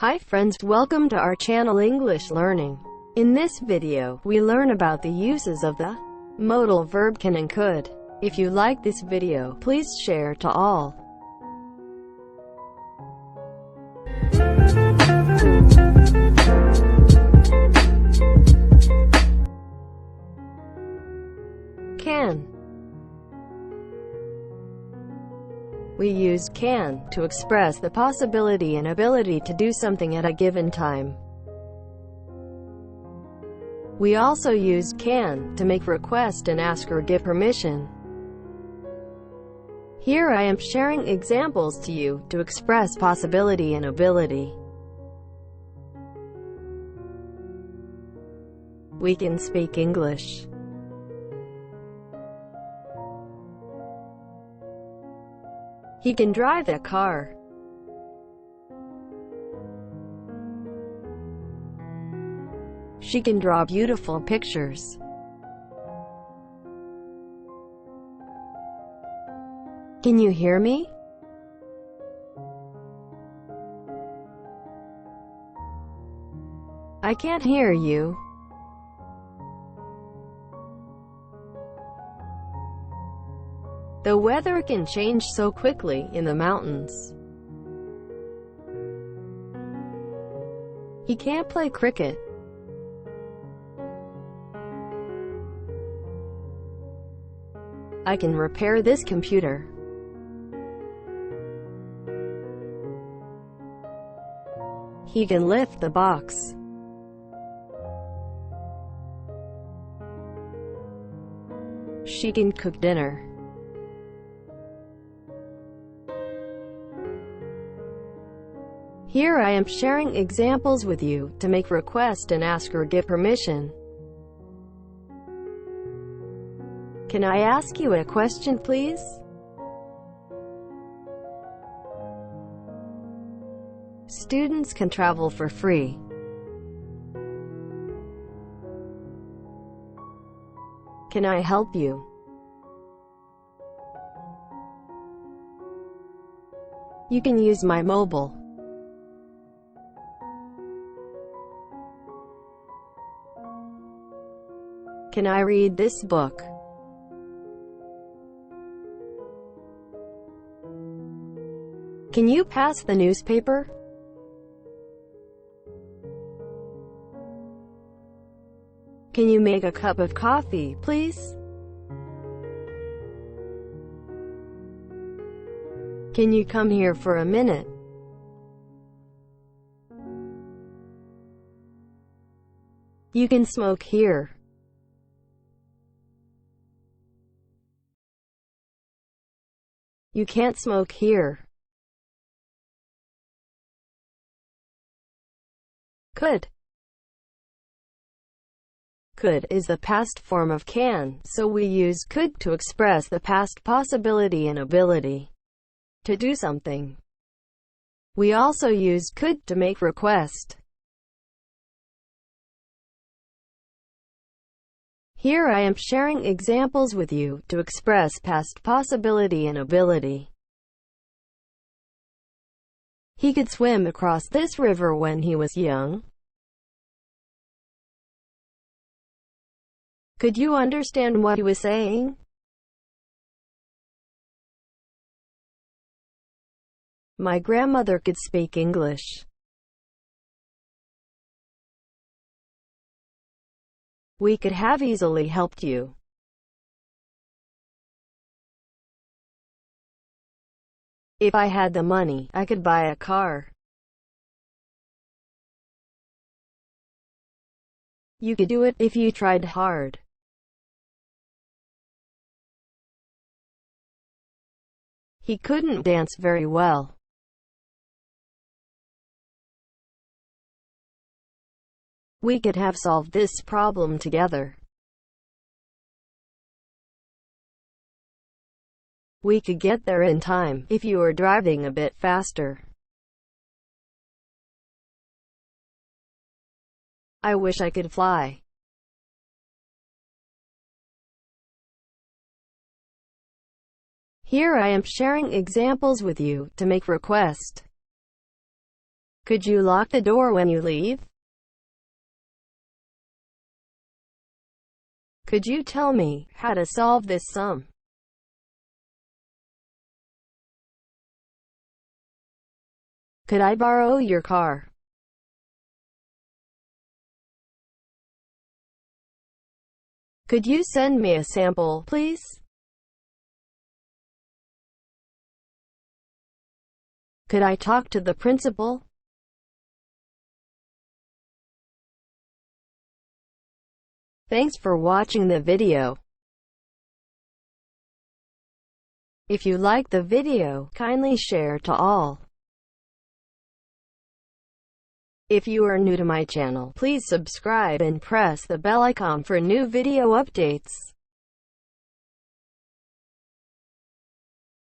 Hi friends, welcome to our channel English Learning. In this video, we learn about the uses of the modal verb can and could. If you like this video, please share to all. Can. We use can to express the possibility and ability to do something at a given time. We also use can to make request and ask or give permission. Here I am sharing examples to you to express possibility and ability. We can speak English. He can drive a car. She can draw beautiful pictures. Can you hear me? I can't hear you. The weather can change so quickly in the mountains. He can't play cricket. I can repair this computer. He can lift the box. She can cook dinner. Here I am sharing examples with you to make request and ask or give permission. Can I ask you a question, please? Students can travel for free. Can I help you? You can use my mobile. Can I read this book? Can you pass the newspaper? Can you make a cup of coffee, please? Can you come here for a minute? You can smoke here. You can't smoke here. Could. Could is the past form of can, so we use could to express the past possibility and ability to do something. We also use could to make request. Here I am sharing examples with you to express past possibility and ability. He could swim across this river when he was young. Could you understand what he was saying? My grandmother could speak English. We could have easily helped you. If I had the money, I could buy a car. You could do it if you tried hard. He couldn't dance very well. We could have solved this problem together. We could get there in time if you were driving a bit faster. I wish I could fly. Here I am sharing examples with you to make request. Could you lock the door when you leave? Could you tell me how to solve this sum? Could I borrow your car? Could you send me a sample, please? Could I talk to the principal? Thanks for watching the video. If you like the video, kindly share to all. If you are new to my channel, please subscribe and press the bell icon for new video updates.